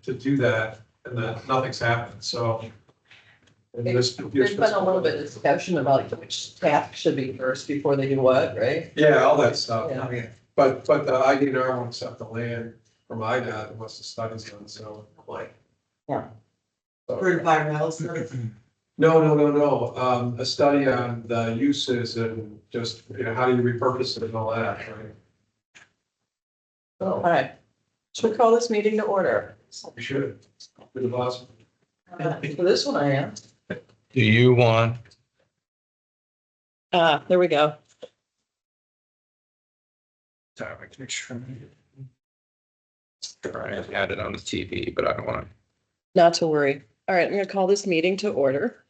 to do that, and that nothing's happened, so. And There's been a little bit of discussion about which task should be first before they do what, right? Yeah, all that stuff. Yeah. But the IDNR won't accept the land from IDOT unless the study's done, so like. Yeah. So- For environmental studies. No. A study on the uses and just, how do you repurpose it and all that, right? All right. Should we call this meeting to order? We should. Be the boss. For this one, I am. Do you want? There we go. Sorry, make sure. I had it on the TV, but I don't want to. Not to worry. All right, I'm gonna call this meeting to order.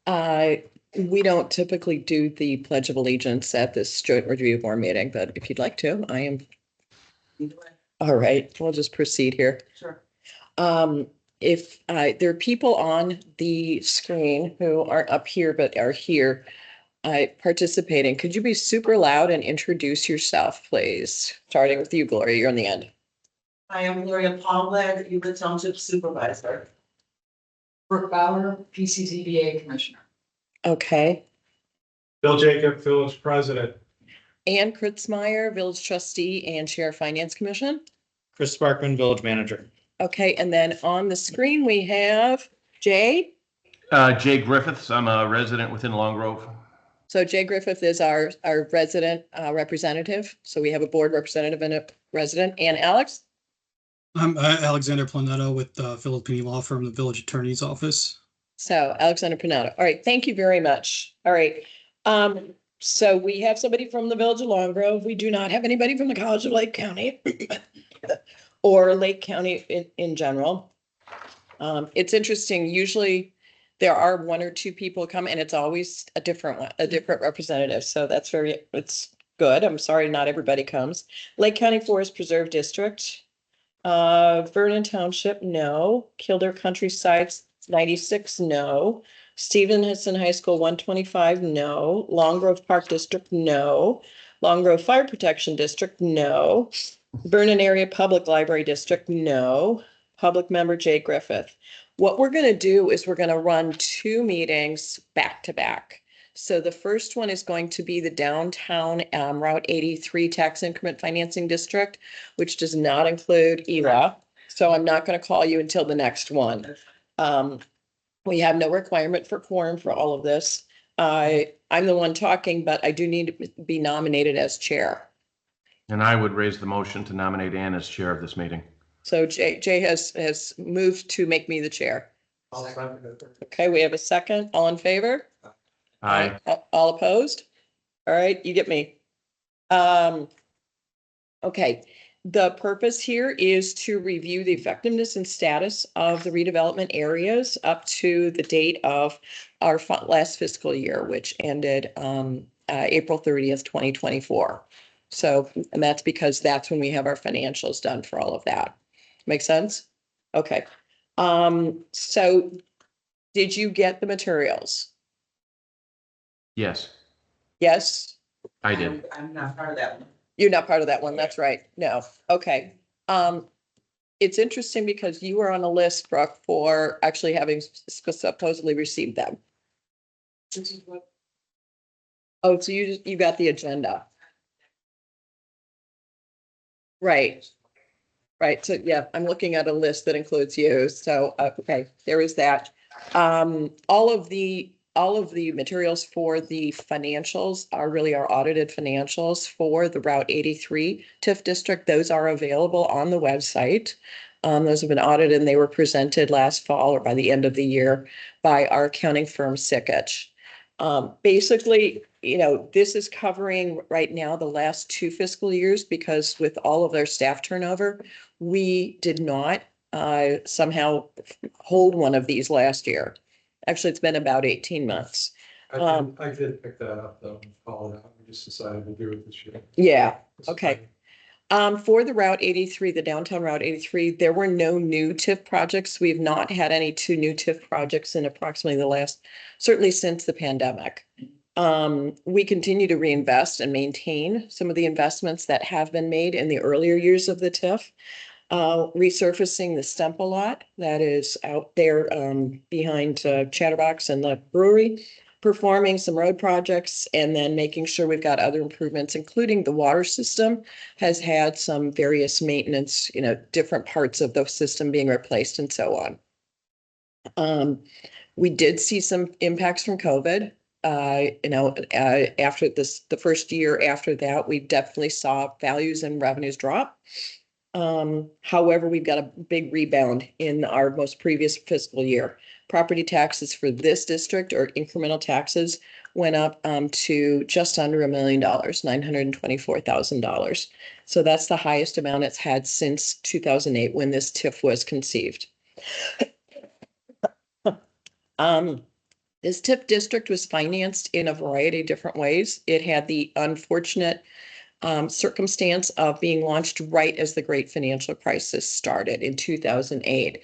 We don't typically do the Pledge of Allegiance at this joint review board meeting, but if you'd like to, I am. All right, we'll just proceed here. Sure. If there are people on the screen who aren't up here but are here participating, could you be super loud and introduce yourself, please? Starting with you, Gloria, you're on the end. I am Gloria Paulette, Euclid Township Supervisor. Brooke Bauer, PCTBA Commissioner. Okay. Bill Jacob, Village President. Ann Kritzmeyer, Village Trustee and Chair Finance Commission. Chris Sparkman, Village Manager. Okay, and then on the screen we have Jay. Jay Griffiths. I'm a resident within Long Grove. So Jay Griffith is our resident representative. So we have a board representative and a resident. And Alex? I'm Alexander Planetto with the Philippine Law Firm, the Village Attorney's Office. So Alexander Panado. All right, thank you very much. All right. So we have somebody from the Village of Long Grove. We do not have anybody from the College of Lake County or Lake County in general. It's interesting. Usually there are one or two people come and it's always a different one, a different representative. So that's it's good. I'm sorry not everybody comes. Lake County Forest Preserve District. Vernon Township, no. Kildare Countryside, 96, no. Stevenson High School, 125, no. Long Grove Park District, no. Long Grove Fire Protection District, no. Vernon Area Public Library District, no. Public member Jay Griffith. What we're going to do is we're going to run two meetings back to back. So the first one is going to be the downtown Route 83 Tax Increment Financing District, which does not include ELA. So I'm not going to call you until the next one. We have no requirement for quorum for all of this. I'm the one talking, but I do need to be nominated as chair. And I would raise the motion to nominate Ann as chair of this meeting. So Jay has moved to make me the chair. Okay, we have a second. All in favor? Aye. All opposed? All right, you get me. Okay, the purpose here is to review the effectiveness and status of the redevelopment areas up to the date of our last fiscal year, which ended April 30th, 2024. So, and that's because that's when we have our financials done for all of that. Make sense? Okay. So did you get the materials? Yes, Yes? I did. I'm not part of that one. You're not part of that one. That's right. No. Okay. It's interesting because you were on a list for actually having supposedly received them. This is what Oh, so you got the agenda. Right. Right. So yeah, I'm looking at a list that includes you. So, okay, there is that. All of the materials for the financials are really our audited financials for the Route 83 TIF district. Those are available on the website. Those have been audited and they were presented last fall or by the end of the year by our accounting firm, Sikich. Basically, this is covering right now the last 2 fiscal years because with all of their staff turnover, we did not somehow hold one of these last year. Actually, it's been about 18 months. I did pick that up though, call it out. We just decided to do it this year. Yeah, okay. For the Route 83, the downtown Route 83, there were no new TIF projects. We've not had any 2 new TIF projects in approximately certainly since the pandemic. We continue to reinvest and maintain some of the investments that have been made in the earlier years of the TIF. resurfacing the Stemple lot that is out there behind Chatterbox and the brewery, performing some road projects, and then making sure we've got other improvements, including the water system has had some various maintenance, different parts of the system being replaced and so on. We did see some impacts from COVID. After the first year after that, we definitely saw values and revenues drop. However, we've got a big rebound in our most previous fiscal year. Property taxes for this district, or incremental taxes, went up to just under $1 million, $924,000. So that's the highest amount it's had since 2008 when this TIF was conceived. This TIF district was financed in a variety of different ways. It had the unfortunate circumstance of being launched right as the great financial crisis started in 2008.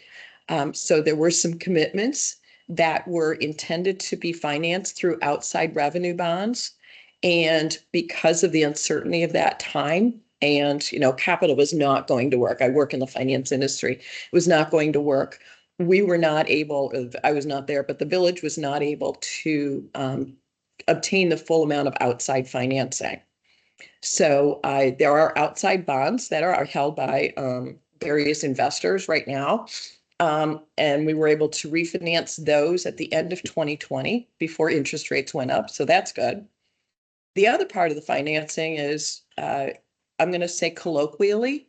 So there were some commitments that were intended to be financed through outside revenue bonds. And because of the uncertainty of that time, and, capital was not going to work. I work in the finance industry. It was not going to work. We were not able, I was not there, but the village was not able to obtain the full amount of outside financing. So there are outside bonds that are held by various investors right now. And we were able to refinance those at the end of 2020 before interest rates went up. So that's good. The other part of the financing is, I'm going to say colloquially,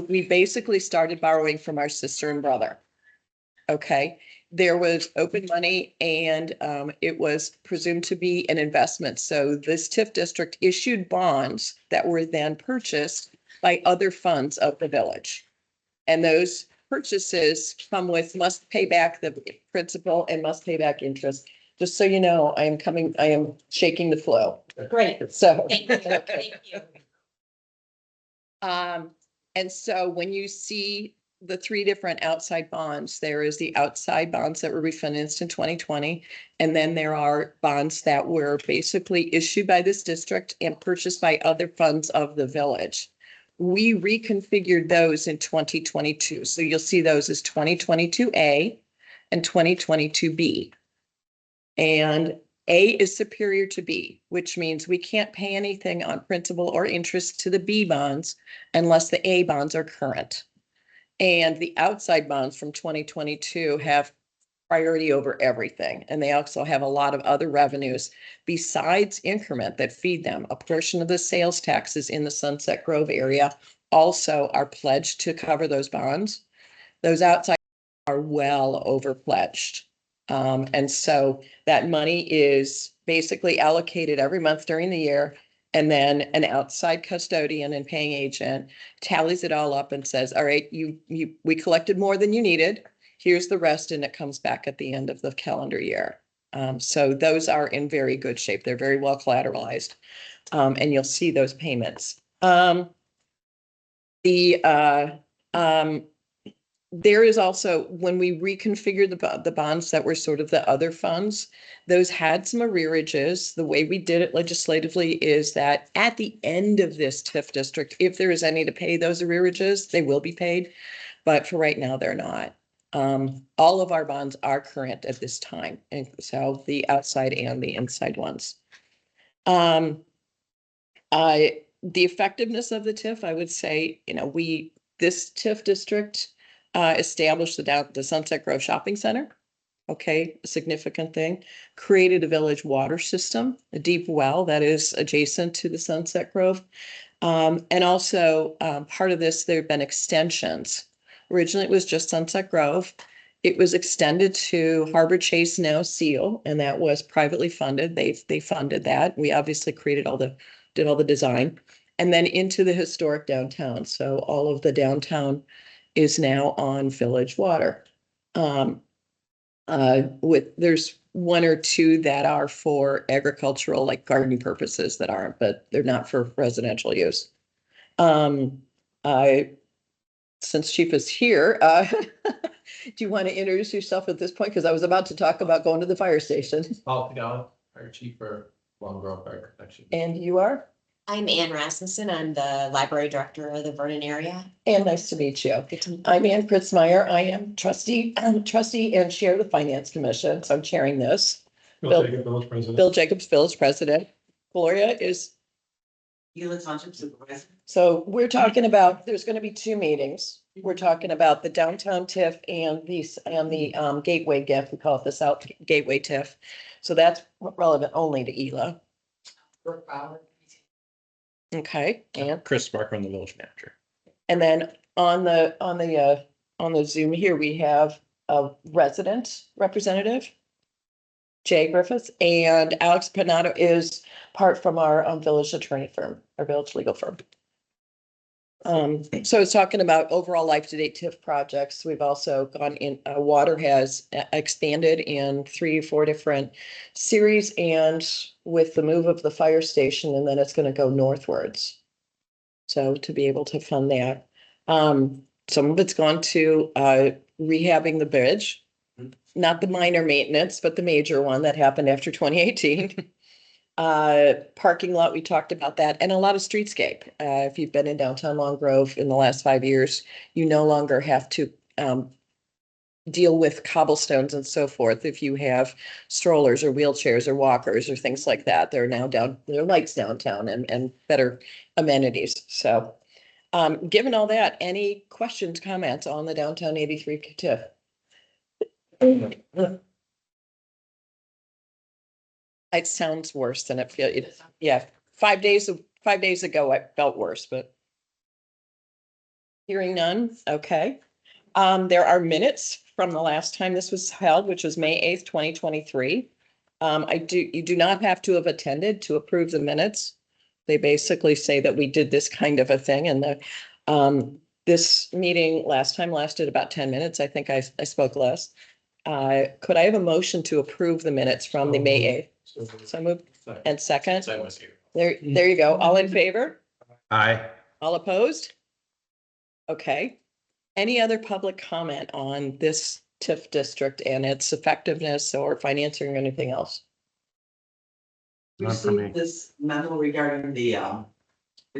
we basically started borrowing from our sister and brother. Okay, there was open money and it was presumed to be an investment. So this TIF district issued bonds that were then purchased by other funds of the village. And those purchases come with must pay back the principal and must pay back interest. Just so you know, I am shaking the flow. Great. So. Thank you. Thank you. And so when you see the three different outside bonds, there is the outside bonds that were refinanced in 2020. And then there are bonds that were basically issued by this district and purchased by other funds of the village. We reconfigured those in 2022. So you'll see those as 2022A and 2022B. And A is superior to B, which means we can't pay anything on principal or interest to the B bonds unless the A bonds are current. And the outside bonds from 2022 have priority over everything. And they also have a lot of other revenues besides increment that feed them. A portion of the sales taxes in the Sunset Grove area also are pledged to cover those bonds. Those outside are well over pledged. And so that money is basically allocated every month during the year. And then an outside custodian and paying agent tallies it all up and says, all right, we collected more than you needed. Here's the rest. And it comes back at the end of the calendar year. So those are in very good shape. They're very well collateralized. And you'll see those payments. There is also, when we reconfigured the bonds that were sort of the other funds, those had some arrearages. The way we did it legislatively is that at the end of this TIF district, if there is any to pay those arrearages, they will be paid. But for right now, they're not. All of our bonds are current at this time. And so the outside and the inside ones. The effectiveness of the TIF, I would say, this TIF district established the Sunset Grove Shopping Center. Okay, a significant thing. Created a village water system, a deep well that is adjacent to the Sunset Grove. And also part of this, there have been extensions. Originally, it was just Sunset Grove. It was extended to Harbor Chase, now Seal, and that was privately funded. They funded that. We obviously did all the design, and then into the historic downtown. So all of the downtown is now on village water. There's one or two that are for agricultural, like gardening purposes that aren't, but they're not for residential use. Since Chief is here, do you want to introduce yourself at this point? Because I was about to talk about going to the fire station. Paul Fidel, Fire Chief for Long Grove Fire Protection. And you are? I'm Ann Rasmussen. I'm the library director of the Vernon area. And nice to meet you. Good to meet you. I'm Ann Pritzmeyer. I am trustee and chair of the Finance Commission, so I'm chairing this. Bill Jacobs, village president. Gloria is, Gila Township Supervisor. so we're talking about, there's gonna be two meetings. We're talking about the downtown TIF and the gateway gift. We call it the South Gateway TIF. So that's relevant only to ELA. Brooke Bauer. Okay, and Chris Sparkman, the village manager. And then on the Zoom here, we have a resident representative, Jay Griffiths, and Alex Panato is part from our village attorney firm, our village legal firm. So it's talking about overall life-to-date TIF projects. We've also gone in, water has expanded in 3 or 4 different series, and with the move of the fire station, and then it's gonna go northwards. So to be able to fund that. Some of it's gone to rehabbing the bridge, not the minor maintenance, but the major one that happened after 2018. Parking lot, we talked about that, and a lot of streetscape. If you've been in downtown Long Grove in the last 5 years, you no longer have to deal with cobblestones and so forth. If you have strollers or wheelchairs or walkers or things like that, there are lights downtown and better amenities. So given all that, any questions, comments on the downtown 83 TIF? It sounds worse than it feels. Yeah, 5 days ago, I felt worse, but hearing none, okay. There are minutes from the last time this was held, which was May 8th, 2023. You do not have to have attended to approve the minutes. They basically say that we did this kind of a thing, and this meeting last time lasted about 10 minutes. I think I spoke less. Could I have a motion to approve the minutes from the May 8th? So moved. And second? There you go. All in favor? Aye. All opposed? Okay. Any other public comment on this TIF district and its effectiveness or financing or anything else? Not for me. Received this memo regarding the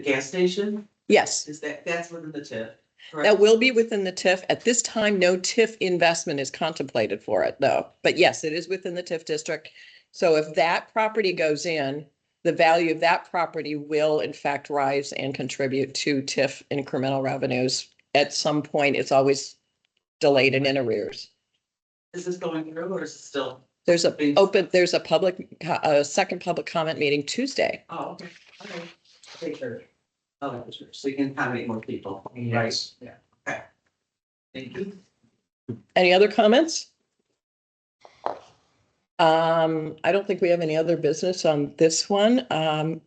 gas station. Yes, That's within the TIF? correct? that will be within the TIF. At this time, no TIF investment is contemplated for it, though. But yes, it is within the TIF district. So if that property goes in, the value of that property will in fact rise and contribute to TIF incremental revenues. At some point, it's always delayed and in arrears. Is this going through or is it still? There's a second public comment meeting Tuesday. Oh, okay. Okay. Take care. Oh, sure. So you can accommodate more people. Yes. Yeah. Okay. Thank you. Any other comments? I don't think we have any other business on this one.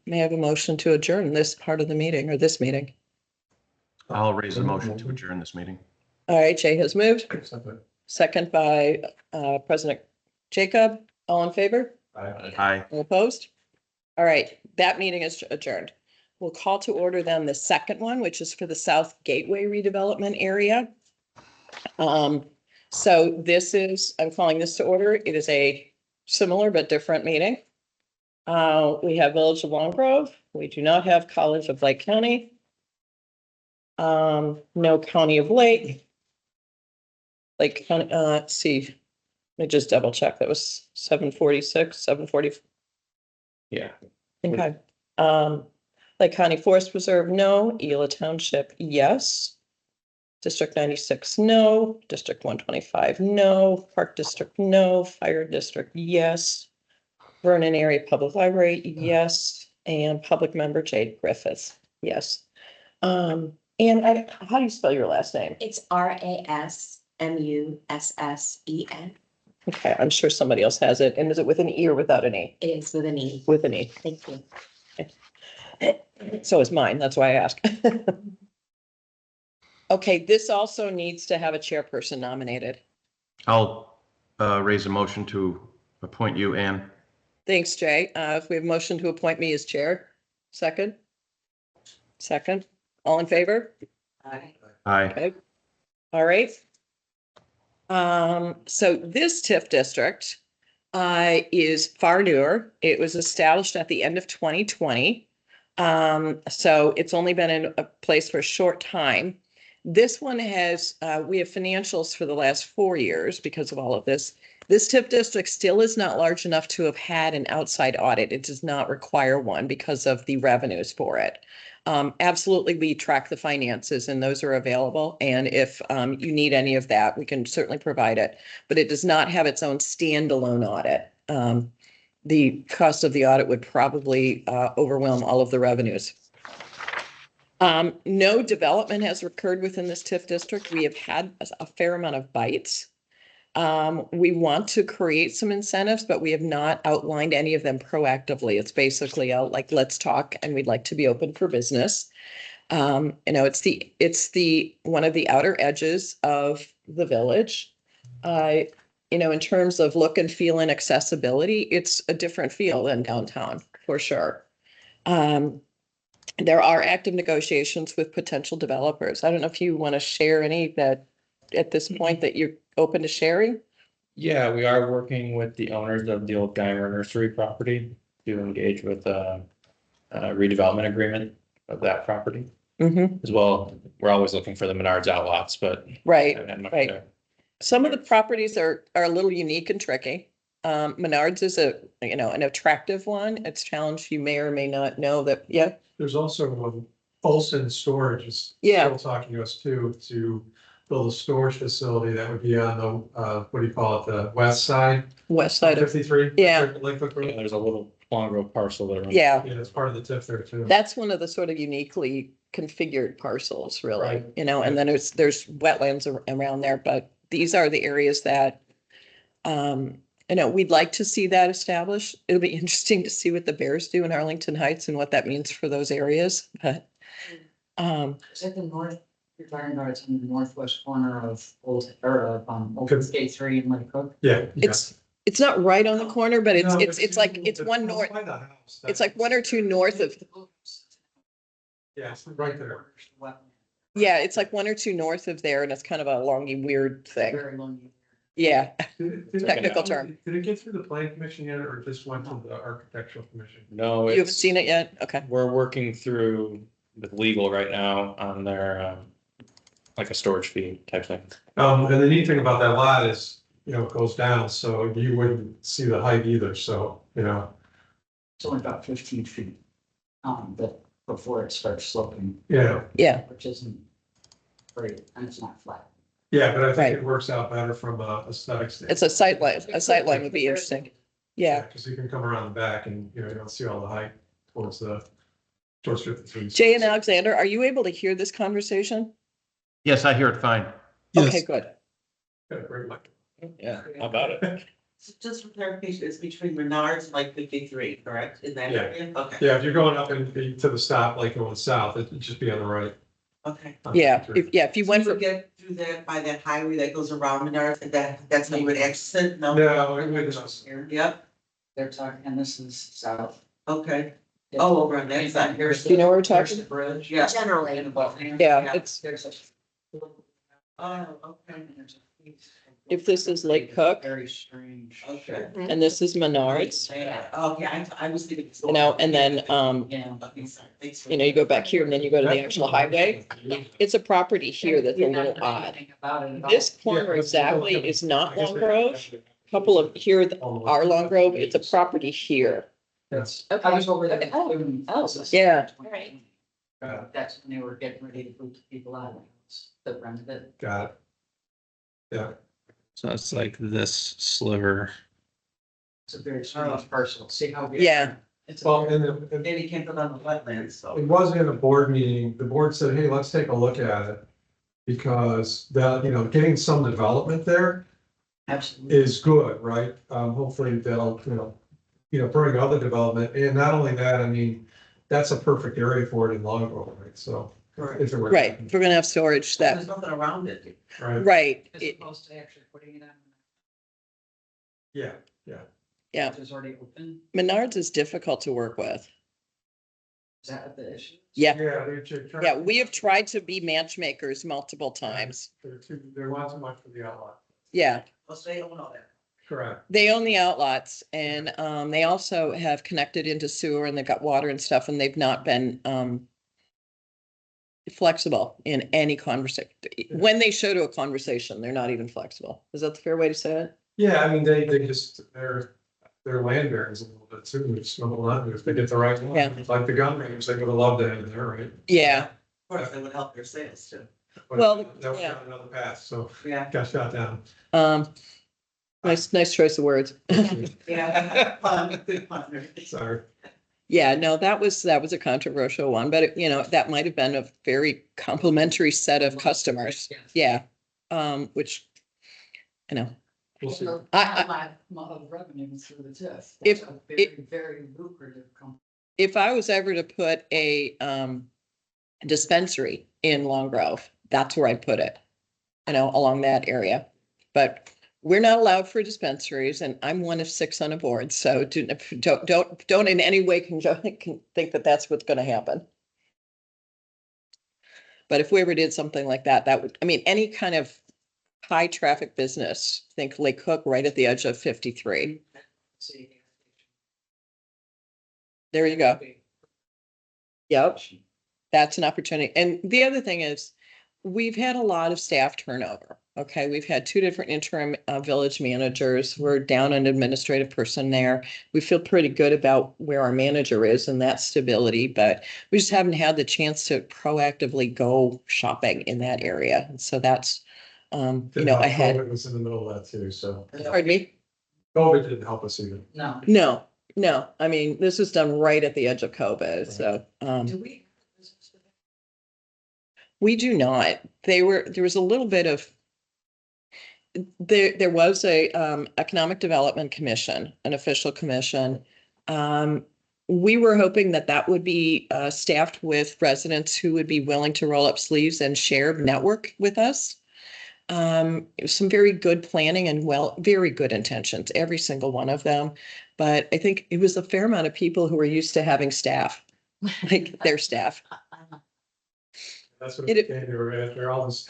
May I have a motion to adjourn this part of the meeting or this meeting? I'll raise a motion to adjourn this meeting. All right, Jay has moved. Second by President Jacob. All in favor? Aye. All opposed? All right, that meeting is adjourned. We'll call to order then the second one, which is for the South Gateway redevelopment area. So this is, I'm calling this to order. It is a similar but different meeting. We have Village of Long Grove. We do not have College of Lake County. No County of Lake. Lake County, let's see. Let me just double check. That was 746, 740. Yeah. Okay. Lake County Forest Preserve, no. Eula Township, yes. District 96, no. District 125, no. Park District, no. Fire District, yes. Vernon Area Public Library, yes. And Public Member Jade Griffiths, yes. And how do you spell your last name? It's RASMUSSEN. Okay, I'm sure somebody else has it. And is it with an E or without an E? It is with an E. With an E. Thank you. So is mine. That's why I ask. Okay, this also needs to have a chairperson nominated. I'll raise a motion to appoint you, Ann. Thanks, Jay. If we have a motion to appoint me as chair, second? Second. All in favor? Aye. Aye. Okay. All right. So this TIF district is far newer. It was established at the end of 2020. So it's only been in a place for a short time. This one has, we have financials for the last 4 years because of all of this. This TIF district still is not large enough to have had an outside audit. It does not require one because of the revenues for it. Absolutely, we track the finances and those are available. And if you need any of that, we can certainly provide it. But it does not have its own standalone audit. The cost of the audit would probably overwhelm all of the revenues. No development has occurred within this TIF district. We have had a fair amount of bites. We want to create some incentives, but we have not outlined any of them proactively. It's basically like, let's talk and we'd like to be open for business. It's the one of the outer edges of the village. In terms of look and feel and accessibility, it's a different feel than downtown for sure. There are active negotiations with potential developers. I don't know if you want to share any that at this point that you're open to sharing. Yeah, we are working with the owners of the old Geimer Nursery property to engage with a redevelopment agreement of that property as well. We're always looking for the Menards outlots, but Right, haven't had much right. there. Some of the properties are a little unique and tricky. Menards is an attractive one. It's challenged. You may or may not know that. Yeah. There's also Olson Storage is Yeah. still talking to us too, to build a storage facility that would be on the, what do you call it, the west side? West side of, 53? Yeah. Lakewood Yeah, Road? there's a little longer parcel that runs. yeah, Yeah, it's part of the TIF there too. that's one of the sort of uniquely configured parcels, really, Right. and then there's wetlands around there, but these are the areas that, we'd like to see that established. It'll be interesting to see what the Bears do in Arlington Heights and what that means for those areas, but, Is it the north, you're talking about it's in the northwest corner of Old State 3 and Lake Cook? Yeah. it's not right on the corner, but No, it's like, it's one north, by the house. it's like one or two north of, Yeah, it's right there. yeah, it's like one or two north of there, and it's kind of a longy, weird thing. Very long. Yeah, Did it- Technical term. Did it get through the planning commission yet, or just went to the architectural commission? No, you haven't it's, seen it yet? Okay. we're working through with legal right now on their, like a storage fee type thing. And the neat thing about that lot is, it goes down, so you wouldn't see the height either, so, It's only about 15 feet. But before it starts sloping, yeah. Yeah, which isn't great, and it's not flat. Yeah, but I think Right. it works out better from a aesthetic standpoint. it's a sight line would be interesting. Yeah. Because you can come around the back and, you don't see all the height towards 53. Jay and Alexander, are you able to hear this conversation? Yes, I hear it fine. Okay, Yes, good. Got a great mic. Yeah, how about it? So just for clarification, it's between Menards and like 53, correct? In that Yeah. area? Okay, Yeah, if you're going up and to the stop, like going south, it'd just be on the right. okay. Yeah, 53. if you went So you for, get through that by that highway that goes around Menards, and that's how you would access it? No? No, it wouldn't. Here, Yep, they're talking, and this is south. okay. Oh, over on that side. Here's Do you know where we're here's talking? the bridge. Yeah. Generally. And above here. Yeah, it's, There's a. Oh, okay. And there's a piece of- If this is Lake Cook. Very strange. Okay. and this is Menards, Yeah, okay, I was thinking. and then, Yeah. Okay, sorry, thanks for- you go back here and then you go to the actual highway. It's a property here that's a little odd. This corner exactly is not Long Grove. Couple of here are Long Grove. It's a property here. That's, I was over there. Oh, doing oh, this. yeah. Right. That's when they were getting ready to boot the people out of the house that rented it. Got it. Yeah. So it's like this sliver. It's a very strange parcel. See how. Yeah. It's Well, a. and Maybe you can't put on the wetlands, so. it was in a board meeting, the board said, hey, let's take a look at it. Because getting some development there Absolutely. is good, right? Hopefully they'll, bring other development, and not only that, I mean, that's a perfect area for it in Long Grove, right? So. Correct. If it were. Right, we're gonna have storage that, There's nothing around it. Right, right, As it- opposed to actually putting it on. yeah, yeah. Which is already open. Menards is difficult to work with. Is that what the issue? is? Yeah, yeah. we have tried to be matchmakers multiple times. They want too much for the outlet. Yeah, Let's say, oh, no, that. Correct. They own the outlots and they also have connected into sewer and they've got water and stuff and they've not been flexible in any conversation. When they show to a conversation, they're not even flexible. Is that the fair way to say it? Yeah, I mean, they just, they're land barons a little bit too, which number one, if they get the right one, Yeah. like the gun range, they would have loved to have it there, right? Yeah. Of course, that would help their sales too. But Well, that was yeah. on another path, so Yeah. got shot down. Nice choice of words. Yeah. Fun, good fun. Sorry. Yeah, no, that was a controversial one, but you know, that might have been a very complimentary set of customers. Yeah. Which, you know, We'll see. I- Of revenue through the TIF. If- That's a very, very lucrative company. if I was ever to put a dispensary in Long Grove, that's where I'd put it, you know, along that area. But we're not allowed for dispensaries and I'm one of 6 on a board, so don't in any way can think that that's what's gonna happen. But if we ever did something like that, that would, I mean, any kind of high traffic business, think Lake Cook right at the edge of 53. There you go. Yep. That's an opportunity. And the other thing is, we've had a lot of staff turnover. Okay, we've had 2 different interim village managers. We're down an administrative person there. We feel pretty good about where our manager is and that stability, but we just haven't had the chance to proactively go shopping in that area. And so that's, you know, ahead. COVID was in the middle of that too, so Pardon me? COVID didn't help us either. No. No. I mean, this was done right at the edge of COVID. So, Do we? we do not. There was a little bit of, there was a Economic Development Commission, an official commission. We were hoping that that would be staffed with residents who would be willing to roll up sleeves and share network with us. It was some very good planning and very good intentions, every single one of them. But I think it was a fair amount of people who were used to having staff, like their staff. That's what it became. They're all this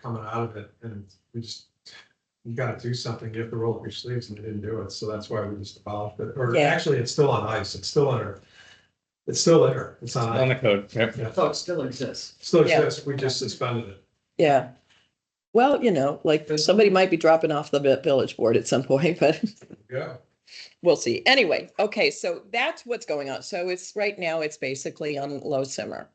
coming out of it, and we just, you gotta do something, you have to roll up your sleeves, and they didn't do it, so that's why we just abolished it. Or Yeah. actually, it's still on ice, it's still under, it's still there, it's on On the ice. code, yep. Yeah, So it still exists. still Yeah. exists, we just suspended it. Yeah. Well, you know, like somebody might be dropping off the village board at some point, but Yeah. we'll see. Anyway, okay, so that's what's going on. So it's right now, it's basically on low simmer.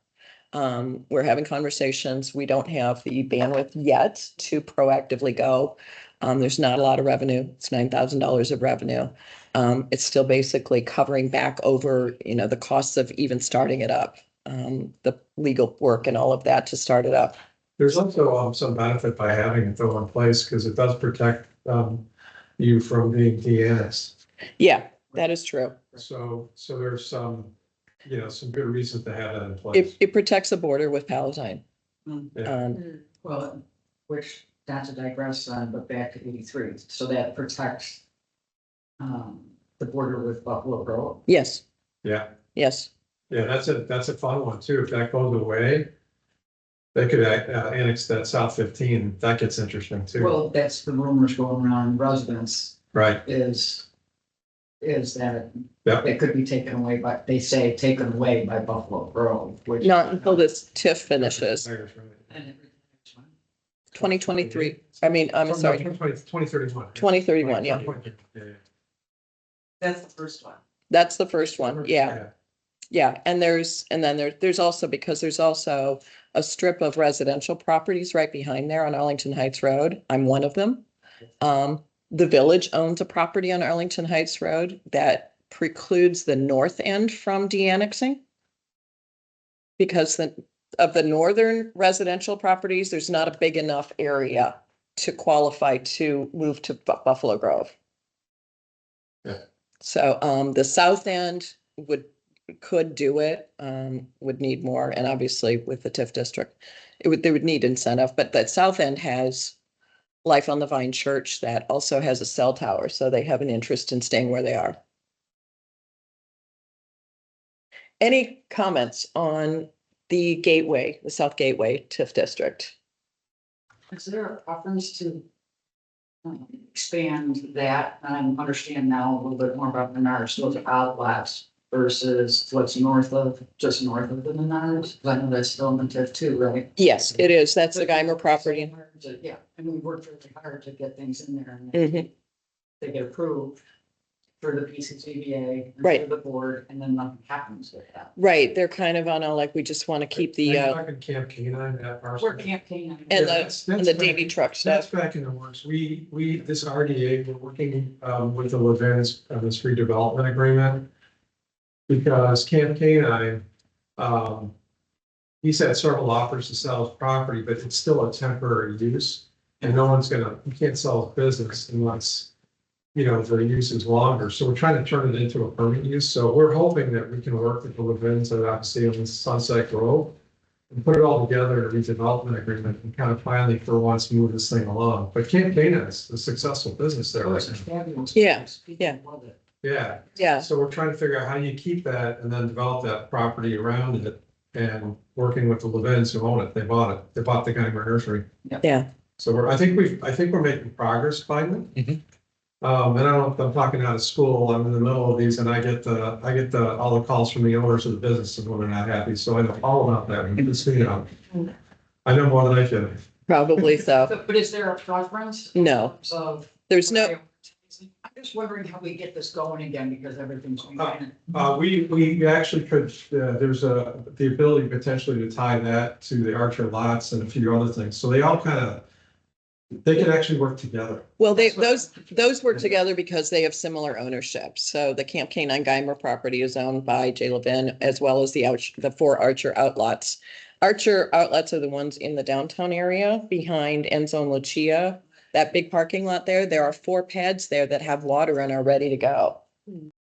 We're having conversations. We don't have the bandwidth yet to proactively go. There's not a lot of revenue. It's $9,000 of revenue. It's still basically covering back over, you know, the costs of even starting it up, the legal work and all of that to start it up. There's also some benefit by having it though in place, because it does protect you from being de-annexed. Yeah, that is true. So there's some, you know, some good reasons to have that in place. It protects the border with Palatine. Yeah. Well, which, not to digress on, but back to 83, so that protects the border with Buffalo Grove. Yes, Yeah, yes. yeah, that's a fun one too. If that goes away, they could annex that South 15. That gets interesting too. Well, that's the rumors going around residents Right, is that yeah, it could be taken away by, they say taken away by Buffalo Grove, which. Not until this TIF finishes, Irish, right. 2023. I mean, I'm sorry, 2031. 2031, yeah. That's the first one. That's the first one, yeah. Yeah, and there's also, because there's also a strip of residential properties right behind there on Arlington Heights Road. I'm one of them. The village owns a property on Arlington Heights Road that precludes the north end from de-annexing. Because of the northern residential properties, there's not a big enough area to qualify to move to Buffalo Grove. Yeah. So the south end could do it, would need more, and obviously with the TIF district, they would need incentive, but that south end has Life on the Vine Church that also has a cell tower, so they have an interest in staying where they are. Any comments on the gateway, the South Gateway TIF district? Is there a preference to expand that, and understand now a little bit more about Menards, those are outlots versus what's just north of the Menards. 'Cause I know that's still in the TIF too, right? Yes, it is. That's the Geimer property. Yeah, and we worked really hard to get things in there and Mhm. they get approved for the PCCBA. and Right. for the board, and then nothing happens with that. Right, they're kind of on a, like, we just want to keep the, Are you talking Camp Kenai, that parcel? We're campaigning. And Yeah, the- that's and the back- Davy truck That's stuff. back in the works. This RDA, we're working with the Levins on this redevelopment agreement. Because Camp Kenai, he's had several offers to sell his property, but it's still a temporary use. And no one's you can't sell his business unless, the use is longer. So we're trying to turn it into a permanent use. So we're hoping that we can work with the Levins that obviously on Sunset Grove and put it all together in a redevelopment agreement and kind of finally for once move this thing along. But Camp Kenai is a successful business there Oh, right it's a now. fabulous Yeah, place. People yeah. love it. Yeah, Yeah, so we're trying to figure out how you keep that and then develop that property around it. And working with the Levins who own it, they bought it, they bought the Geimer Nursery. yeah. So I think we're making progress finally. Mhm. And I don't know if I'm talking out of school, I'm in the middle of these and I get all the calls from the owners of the businesses when they're not happy, so I know all about that. I know more than I should. Probably so. But is there a preference? No, So. There's no, I'm just wondering how we get this going again, because everything's. We actually could, there's the ability potentially to tie that to the Archer lots and a few other things, so they all they can actually work together. well, those work together because they have similar ownership. So the Camp K-9 Geimer property is owned by Jay Levin as well as the 4 Archer outlots. Archer outlets are the ones in the downtown area behind End Zone Lucia. That big parking lot there are 4 pads there that have water and are ready to go.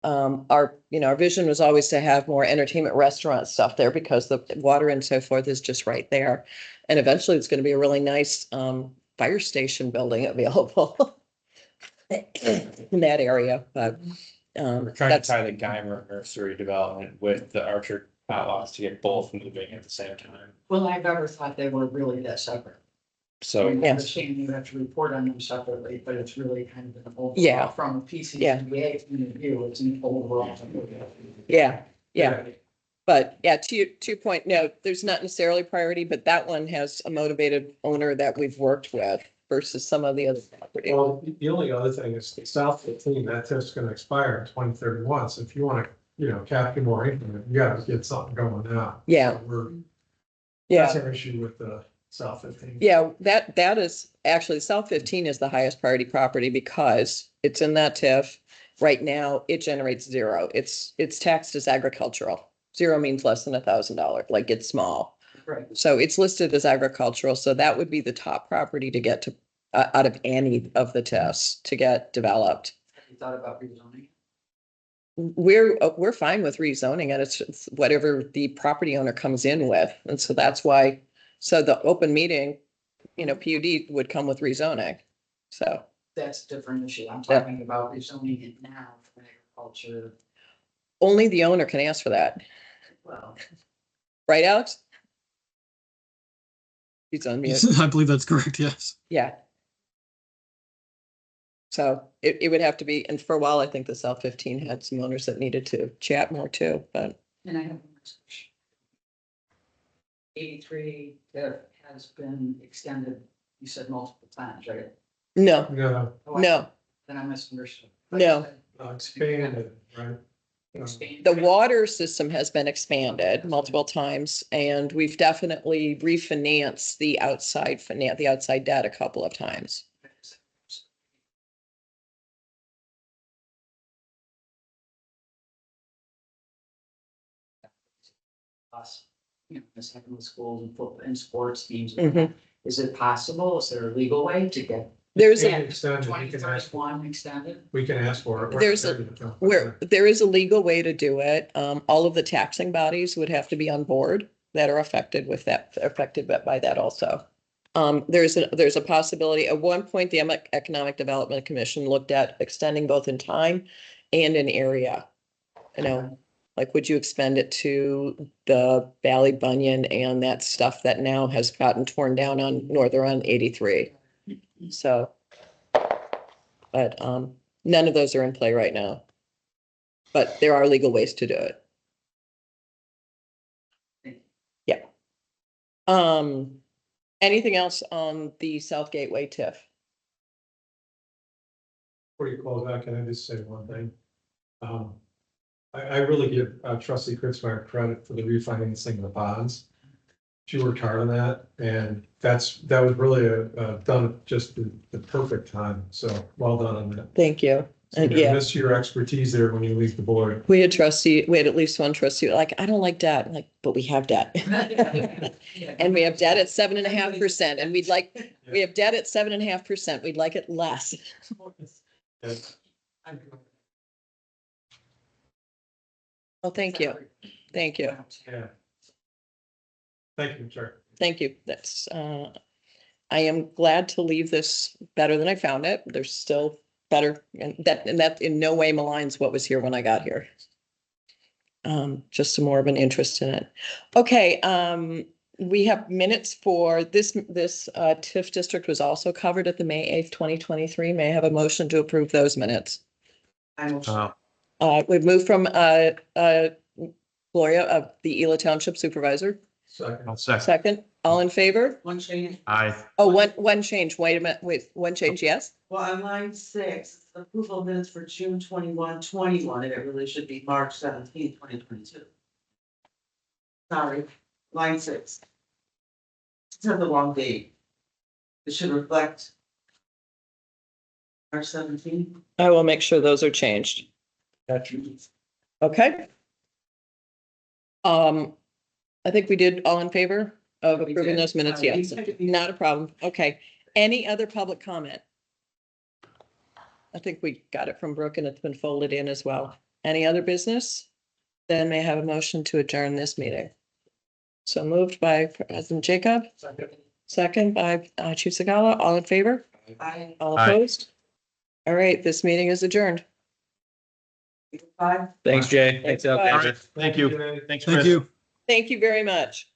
Our vision was always to have more entertainment restaurant stuff there because the water and so forth is just right there. And eventually it's going to be a really nice, fire station building available in that area, but, We're trying to that's, tie the Geimer nursery development with the Archer outlaws to get both moving at the same time. Well, I've never thought they were really that separate. I So mean, I Yeah. understand you have to report on them separately, but it's really kind of an overall. Yeah. From a PCCBA point of view, it's an overall. yeah. But yeah, to your point, no, there's not necessarily priority, but that one has a motivated owner that we've worked with versus some of the other property. Well, the only other thing is the South 15, that TIF's gonna expire in 2031, so if you wanna, capture more income, you gotta get something going now. Yeah. So Yeah. That's our issue with the South 15. Yeah, that is actually South 15 is the highest priority property because it's in that TIF. Right now, it generates 0. It's taxed as agricultural. 0 means less than $1,000, like it's small. Right. So it's listed as agricultural. So that would be the top property to get to out of any of the TIFs to get developed. Have you thought about rezoning? We're fine with rezoning it. It's whatever the property owner comes in with. And so that's why, so the open meeting, PUD would come with rezoning. So, That's a different issue. I'm talking about rezoning it now from agriculture. only the owner can ask for that, Well, right, Alex? He's on mute. I believe that's correct, yes. Yeah. So it would have to be, and for a while, I think the South 15 had some owners that needed to chat more too, but and I have. 83 that has been extended, you said multiple times, right? no, No, Oh, I- no. Then I misunderstood. No. expanded, right? Expand. The water system has been expanded multiple times and we've definitely refinanced the outside debt a couple of times. Us, this happened with schools and football and sports teams. Mhm. Is it possible? Is there a legal way to get There's Yeah, a, extended, you can ask, 2031 extended? we can ask for it. There's there is a legal way to do it. All of the taxing bodies would have to be on board that are affected by that also. There's a possibility. At one point, the Economic Development Commission looked at extending both in time and in area. Like, would you expend it to the Valley Bunyan and that stuff that now has gotten torn down on Northern on 83? So But, none of those are in play right now. But there are legal ways to do it. Yeah. Anything else on the South Gateway TIF? Before you close out, can I just say one thing? I really give trustee Kritzmeyer credit for the refinancing of the bonds. She worked hard on that, and that was really done at just the perfect time, so well done on that. Thank you. So And we yeah, miss your expertise there when you leave the board. we had at least one trustee, like, I don't like debt, like, but we have debt. And we have debt at 7.5%, and we have debt at 7.5%. We'd like it less. Yes. Well, thank you. Thank you. Yeah. Thank you, sir. Thank you. That's, I am glad to leave this better than I found it. There's still better, and that in no way maligns what was here when I got here. Just more of an interest in it. Okay, we have minutes for this TIF district was also covered at the May 8th, 2023. May I have a motion to approve those minutes? We've moved from Gloria, the Ela Township Supervisor. Second. Second, all in favor? One change. Aye. Oh, one change. Wait a minute. Wait, one change, yes? Well, on line 6, approval of minutes for June 21, 21, and it really should be March 17, 2022. Sorry, line 6. It's not the wrong date. It should reflect March 17. I will make sure those are changed. Okay. I think we did all in favor of We approving did. those minutes, yes. Not a problem. Okay. Any other public comment? I think we got it from Brooke and it's been folded in as well. Any other business? Then may I have a motion to adjourn this meeting. So moved by President Jacob, second by Chief Sagala. All in favor? Aye. All Aye. opposed? All right, this meeting is adjourned. 5. Thanks, Jay. Thanks, Bye. Alexander. Thank you. Thanks, Chris. Thank you. Thank you very much.